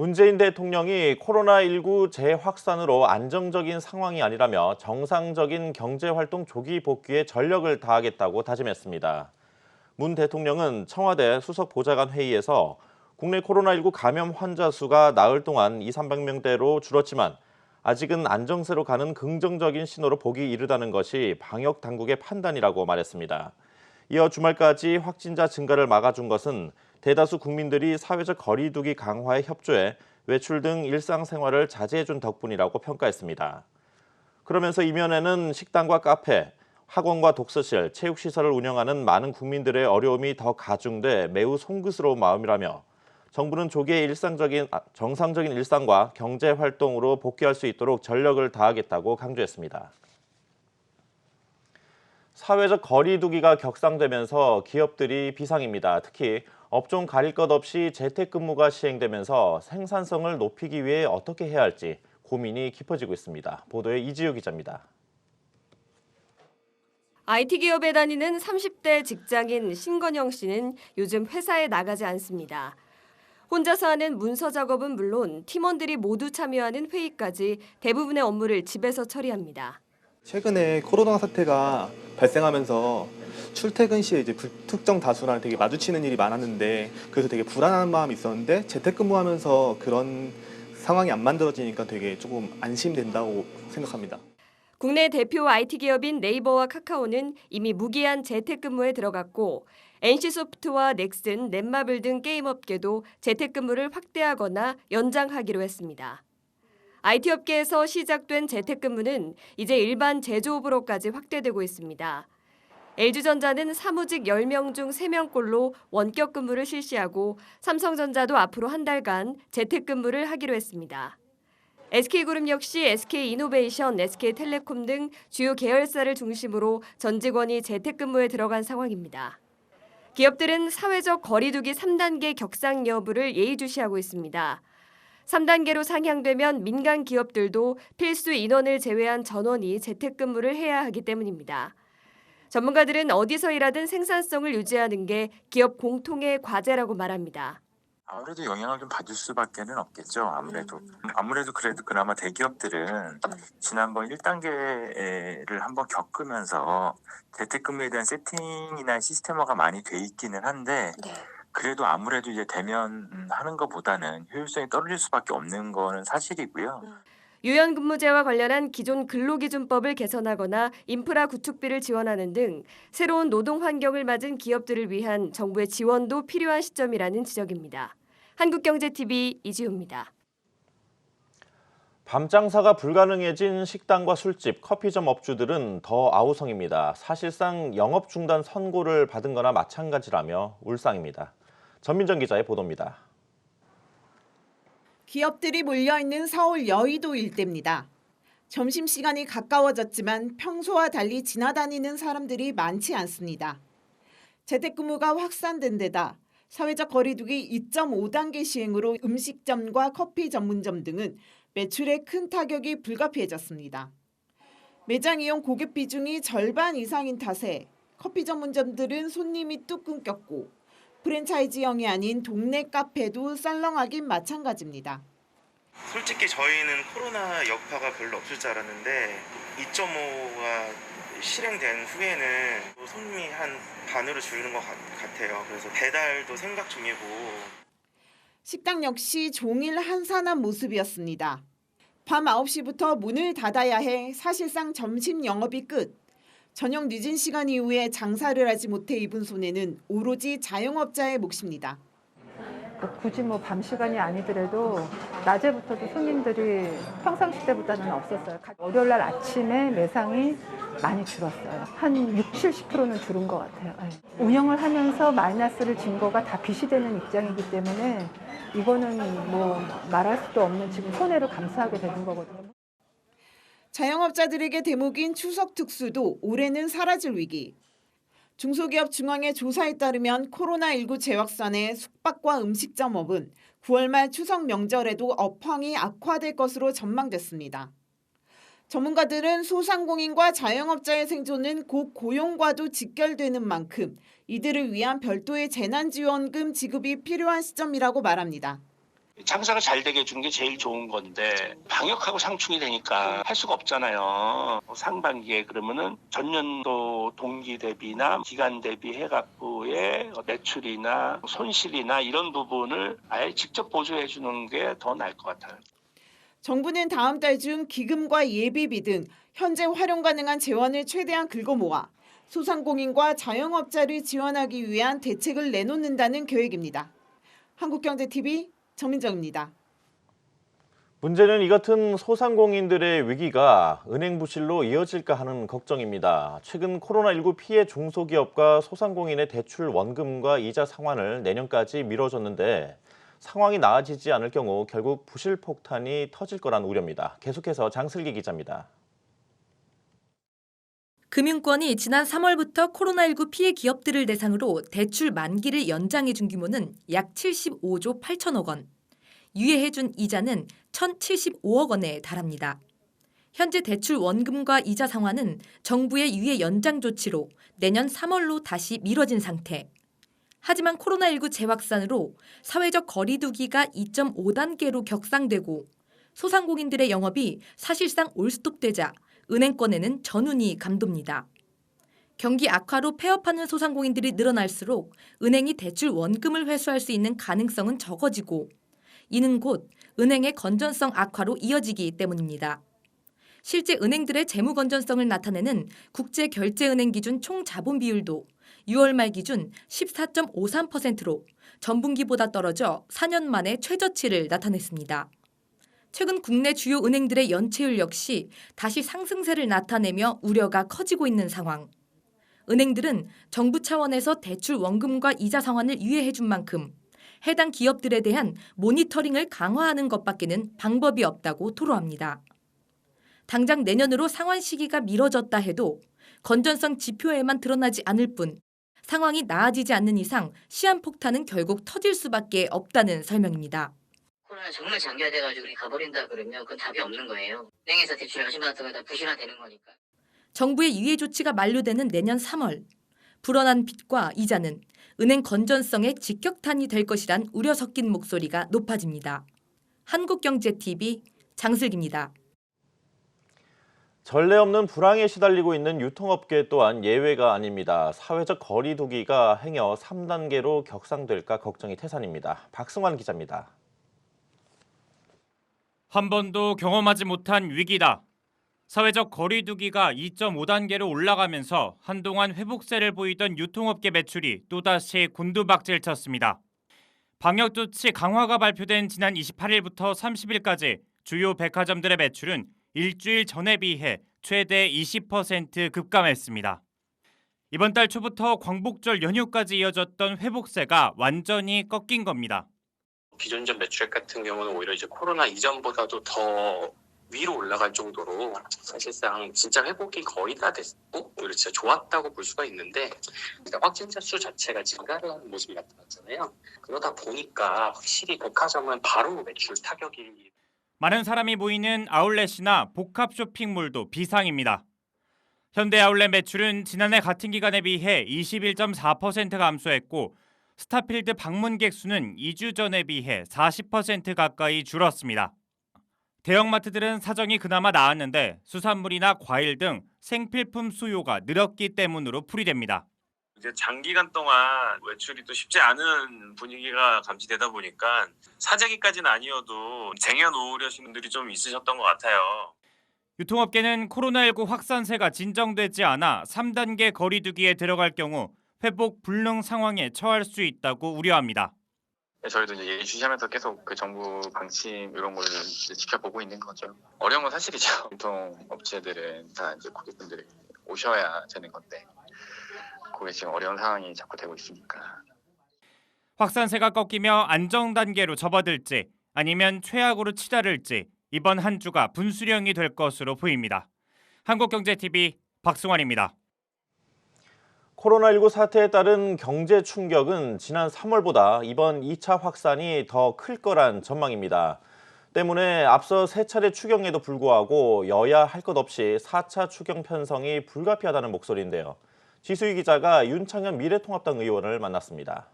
문재인 대통령이 코로나19 재확산으로 안정적인 상황이 아니라며 정상적인 경제활동 조기 복귀에 전력을 다하겠다고 다짐했습니다. 문 대통령은 청와대 수석보좌관 회의에서 국내 코로나19 감염 환자 수가 나흘 동안 200~300명대로 줄었지만 아직은 안정세로 가는 긍정적인 신호로 보기 이르다는 것이 방역 당국의 판단이라고 말했습니다. 이어 주말까지 확진자 증가를 막아준 것은 대다수 국민들이 사회적 거리두기 강화에 협조해 외출 등 일상생활을 자제해준 덕분이라고 평가했습니다. 그러면서 이면에는 식당과 카페, 학원과 독서실, 체육시설을 운영하는 많은 국민들의 어려움이 더 가중돼 매우 송구스러운 마음이라며 정부는 조기에 정상적인 일상과 경제활동으로 복귀할 수 있도록 전력을 다하겠다고 강조했습니다. 사회적 거리두기가 격상되면서 기업들이 비상입니다. 특히 업종 가릴 것 없이 재택근무가 시행되면서 생산성을 높이기 위해 어떻게 해야 할지 고민이 깊어지고 있습니다. 보도에 이지우 기자입니다. IT 기업에 다니는 30대 직장인 신건영 씨는 요즘 회사에 나가지 않습니다. 혼자서 하는 문서 작업은 물론 팀원들이 모두 참여하는 회의까지 대부분의 업무를 집에서 처리합니다. 최근에 코로나 사태가 발생하면서 출퇴근 시에 이제 불특정 다수랑 되게 마주치는 일이 많았는데 그래서 되게 불안한 마음이 있었는데 재택근무하면서 그런 상황이 안 만들어지니까 되게 조금 안심된다고 생각합니다. 국내 대표 IT 기업인 네이버와 카카오는 이미 무기한 재택근무에 들어갔고 NC소프트와 넥슨, 넷마블 등 게임업계도 재택근무를 확대하거나 연장하기로 했습니다. IT 업계에서 시작된 재택근무는 이제 일반 제조업으로까지 확대되고 있습니다. LG전자는 사무직 10명 중 3명꼴로 원격 근무를 실시하고 삼성전자도 앞으로 한 달간 재택근무를 하기로 했습니다. SK그룹 역시 SK이노베이션, SK텔레콤 등 주요 계열사를 중심으로 전 직원이 재택근무에 들어간 상황입니다. 기업들은 사회적 거리두기 3단계 격상 여부를 예의주시하고 있습니다. 3단계로 상향되면 민간 기업들도 필수 인원을 제외한 전원이 재택근무를 해야 하기 때문입니다. 전문가들은 어디서 일하든 생산성을 유지하는 게 기업 공통의 과제라고 말합니다. 아무래도 영향을 좀 받을 수밖에는 없겠죠. 아무래도 그래도 그나마 대기업들은 지난번 1단계를 한번 겪으면서 재택근무에 대한 세팅이나 시스템화가 많이 돼 있기는 한데 그래도 아무래도 이제 대면하는 것보다는 효율성이 떨어질 수밖에 없는 거는 사실이고요. 유연근무제와 관련한 기존 근로기준법을 개선하거나 인프라 구축비를 지원하는 등 새로운 노동 환경을 맞은 기업들을 위한 정부의 지원도 필요한 시점이라는 지적입니다. 한국경제TV 이지우입니다. 밤 장사가 불가능해진 식당과 술집, 커피점 업주들은 더 아우성입니다. 사실상 영업 중단 선고를 받은 거나 마찬가지라며 울상입니다. 전민정 기자의 보도입니다. 기업들이 몰려있는 서울 여의도 일대입니다. 점심시간이 가까워졌지만 평소와 달리 지나다니는 사람들이 많지 않습니다. 재택근무가 확산된 데다 사회적 거리두기 2.5단계 시행으로 음식점과 커피 전문점 등은 매출에 큰 타격이 불가피해졌습니다. 매장 이용 고객 비중이 절반 이상인 탓에 커피 전문점들은 손님이 뚝 끊겼고 프랜차이즈형이 아닌 동네 카페도 썰렁하긴 마찬가지입니다. 솔직히 저희는 코로나 여파가 별로 없을 줄 알았는데 2.5가 실행된 후에는 손님이 한 반으로 줄는 것 같아요. 그래서 배달도 생각 중이고. 식당 역시 종일 한산한 모습이었습니다. 밤 9시부터 문을 닫아야 해 사실상 점심 영업이 끝. 저녁 늦은 시간 이후에 장사를 하지 못해 입은 손해는 오로지 자영업자의 몫입니다. 굳이 밤 시간이 아니더라도 낮에부터도 손님들이 평상시 때보다는 없었어요. 월요일 날 아침에 매상이 많이 줄었어요. 한 60~70%는 줄은 것 같아요. 운영을 하면서 마이너스를 진 거가 다 빚이 되는 입장이기 때문에 이거는 말할 수도 없는 지금 손해를 감수하게 되는 거거든요. 자영업자들에게 대목인 추석 특수도 올해는 사라질 위기. 중소기업 중앙회 조사에 따르면 코로나19 재확산에 숙박과 음식점업은 9월 말 추석 명절에도 업황이 악화될 것으로 전망됐습니다. 전문가들은 소상공인과 자영업자의 생존은 곧 고용과도 직결되는 만큼 이들을 위한 별도의 재난지원금 지급이 필요한 시점이라고 말합니다. 장사가 잘 되게 해주는 게 제일 좋은 건데 방역하고 상충이 되니까 할 수가 없잖아요. 상반기에 그러면은 전년도 동기 대비나 기간 대비 해갖고의 매출이나 손실이나 이런 부분을 아예 직접 보조해 주는 게 더 나을 것 같아요. 정부는 다음 달 중 기금과 예비비 등 현재 활용 가능한 재원을 최대한 긁어 모아 소상공인과 자영업자를 지원하기 위한 대책을 내놓는다는 계획입니다. 한국경제TV 정민정입니다. 문제는 이 같은 소상공인들의 위기가 은행 부실로 이어질까 하는 걱정입니다. 최근 코로나19 피해 중소기업과 소상공인의 대출 원금과 이자 상환을 내년까지 미뤄졌는데 상황이 나아지지 않을 경우 결국 부실 폭탄이 터질 거란 우려입니다. 계속해서 장슬기 기자입니다. 금융권이 지난 3월부터 코로나19 피해 기업들을 대상으로 대출 만기를 연장해 준 규모는 약 75조 8천억 원, 유예해 준 이자는 1,075억 원에 달합니다. 현재 대출 원금과 이자 상환은 정부의 유예 연장 조치로 내년 3월로 다시 미뤄진 상태. 하지만 코로나19 재확산으로 사회적 거리 두기가 2.5단계로 격상되고 소상공인들의 영업이 사실상 올스톱되자 은행권에는 전운이 감돕니다. 경기 악화로 폐업하는 소상공인들이 늘어날수록 은행이 대출 원금을 회수할 수 있는 가능성은 적어지고 이는 곧 은행의 건전성 악화로 이어지기 때문입니다. 실제 은행들의 재무 건전성을 나타내는 국제결제은행 기준 총자본 비율도 6월 말 기준 14.53%로 전분기보다 떨어져 4년 만에 최저치를 나타냈습니다. 최근 국내 주요 은행들의 연체율 역시 다시 상승세를 나타내며 우려가 커지고 있는 상황. 은행들은 정부 차원에서 대출 원금과 이자 상환을 유예해 준 만큼 해당 기업들에 대한 모니터링을 강화하는 것밖에는 방법이 없다고 토로합니다. 당장 내년으로 상환 시기가 미뤄졌다 해도 건전성 지표에만 드러나지 않을 뿐 상황이 나아지지 않는 이상 시한폭탄은 결국 터질 수밖에 없다는 설명입니다. 코로나 정말 장기화돼가지고 우리 가버린다 그러면 그건 답이 없는 거예요. 은행에서 대출 열심히 받았던 거 다 부실화되는 거니까. 정부의 유예 조치가 만료되는 내년 3월, 불어난 빚과 이자는 은행 건전성의 직격탄이 될 것이란 우려 섞인 목소리가 높아집니다. 한국경제TV 장슬기입니다. 전례 없는 불황에 시달리고 있는 유통업계 또한 예외가 아닙니다. 사회적 거리 두기가 행여 3단계로 격상될까 걱정이 태산입니다. 박승환 기자입니다. 한 번도 경험하지 못한 위기다. 사회적 거리 두기가 2.5단계로 올라가면서 한동안 회복세를 보이던 유통업계 매출이 또다시 곤두박질 쳤습니다. 방역조치 강화가 발표된 지난 28일부터 30일까지 주요 백화점들의 매출은 일주일 전에 비해 최대 20% 급감했습니다. 이번 달 초부터 광복절 연휴까지 이어졌던 회복세가 완전히 꺾인 겁니다. 기존점 매출액 같은 경우는 오히려 이제 코로나 이전보다도 더 위로 올라갈 정도로 사실상 진짜 회복이 거의 다 됐고 오히려 진짜 좋았다고 볼 수가 있는데 확진자 수 자체가 증가를 하는 모습이 나타났잖아요. 그러다 보니까 확실히 백화점은 바로 매출 타격이 많은 사람이 모이는 아울렛이나 복합 쇼핑몰도 비상입니다. 현대 아울렛 매출은 지난해 같은 기간에 비해 21.4% 감소했고 스타필드 방문객 수는 2주 전에 비해 40% 가까이 줄었습니다. 대형마트들은 사정이 그나마 나았는데 수산물이나 과일 등 생필품 수요가 늘었기 때문으로 풀이됩니다. 이제 장기간 동안 외출이 또 쉽지 않은 분위기가 감지되다 보니까 사재기까지는 아니어도 쟁여놓으려신 분들이 좀 있으셨던 것 같아요. 유통업계는 코로나19 확산세가 진정되지 않아 3단계 거리두기에 들어갈 경우 회복 불능 상황에 처할 수 있다고 우려합니다. 저희도 이제 예주시하면서 계속 그 정부 방침 이런 거를 이제 지켜보고 있는 거죠. 어려운 건 사실이죠. 유통업체들은 다 이제 고객분들이 오셔야 되는 건데 그게 지금 어려운 상황이 자꾸 되고 있으니까. 확산세가 꺾이며 안정 단계로 접어들지 아니면 최악으로 치달을지 이번 한 주가 분수령이 될 것으로 보입니다. 한국경제TV 박승환입니다. 코로나19 사태에 따른 경제 충격은 지난 3월보다 이번 2차 확산이 더 클 거란 전망입니다. 때문에 앞서 3차례 추경에도 불구하고 여야 할 것 없이 4차 추경 편성이 불가피하다는 목소리인데요. 지수희 기자가 윤창현 미래통합당 의원을 만났습니다.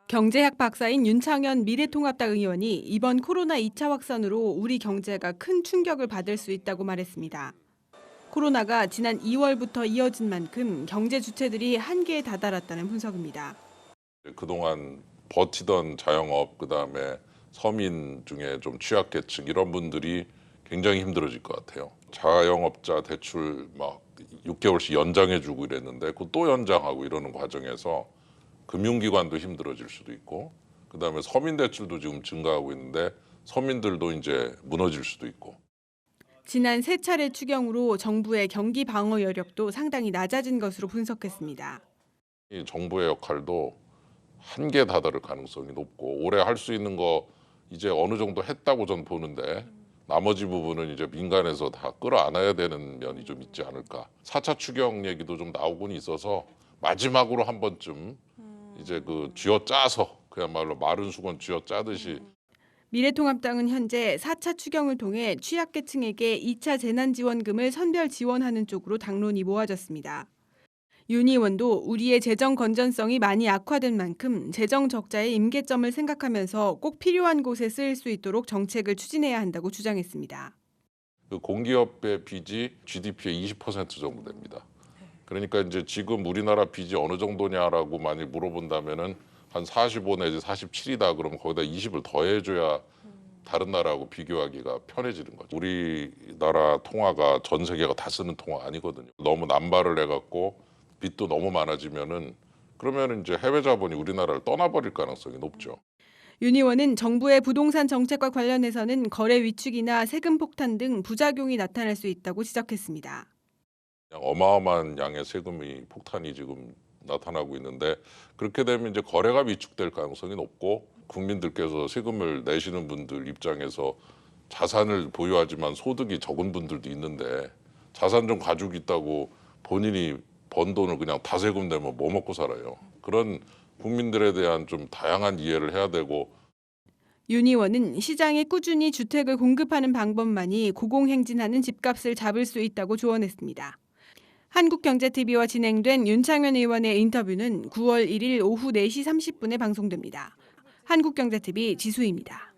경제학 박사인 윤창현 미래통합당 의원이 이번 코로나 2차 확산으로 우리 경제가 큰 충격을 받을 수 있다고 말했습니다. 코로나가 지난 2월부터 이어진 만큼 경제 주체들이 한계에 다다랐다는 분석입니다. 그동안 버티던 자영업, 그다음에 서민 중에 좀 취약계층 이런 분들이 굉장히 힘들어질 것 같아요. 자영업자 대출 막 6개월씩 연장해주고 이랬는데 그거 또 연장하고 이러는 과정에서 금융기관도 힘들어질 수도 있고, 그다음에 서민 대출도 지금 증가하고 있는데 서민들도 이제 무너질 수도 있고. 지난 3차례 추경으로 정부의 경기 방어 여력도 상당히 낮아진 것으로 분석했습니다. 이 정부의 역할도 한계에 다다를 가능성이 높고, 올해 할 수 있는 거 이제 어느 정도 했다고 전 보는데 나머지 부분은 이제 민간에서 다 끌어안아야 되는 면이 좀 있지 않을까. 4차 추경 얘기도 좀 나오곤 있어서 마지막으로 한 번쯤 이제 그 쥐어짜서 그야말로 마른 수건 쥐어짜듯이. 미래통합당은 현재 4차 추경을 통해 취약계층에게 2차 재난지원금을 선별 지원하는 쪽으로 당론이 모아졌습니다. 윤 의원도 우리의 재정 건전성이 많이 악화된 만큼 재정 적자의 임계점을 생각하면서 꼭 필요한 곳에 쓰일 수 있도록 정책을 추진해야 한다고 주장했습니다. 그 공기업의 빚이 GDP의 20% 정도 됩니다. 그러니까 이제 지금 우리나라 빚이 어느 정도냐라고 많이 물어본다면은 한 45 내지 47이다 그러면 거기다 20을 더해줘야 다른 나라하고 비교하기가 편해지는 거죠. 우리나라 통화가 전 세계가 다 쓰는 통화 아니거든요. 너무 남발을 해갖고 빚도 너무 많아지면은 그러면 이제 해외 자본이 우리나라를 떠나버릴 가능성이 높죠. 윤 의원은 정부의 부동산 정책과 관련해서는 거래 위축이나 세금 폭탄 등 부작용이 나타날 수 있다고 지적했습니다. 어마어마한 양의 세금이 폭탄이 지금 나타나고 있는데, 그렇게 되면 이제 거래가 위축될 가능성이 높고, 국민들께서 세금을 내시는 분들 입장에서 자산을 보유하지만 소득이 적은 분들도 있는데 자산 좀 가지고 있다고 본인이 번 돈을 그냥 다 세금 내면 뭐 먹고 살아요. 그런 국민들에 대한 좀 다양한 이해를 해야 되고. 윤 의원은 시장에 꾸준히 주택을 공급하는 방법만이 고공행진하는 집값을 잡을 수 있다고 조언했습니다. 한국경제TV와 진행된 윤창현 의원의 인터뷰는 9월 1일 오후 4시 30분에 방송됩니다. 한국경제TV 지수입니다.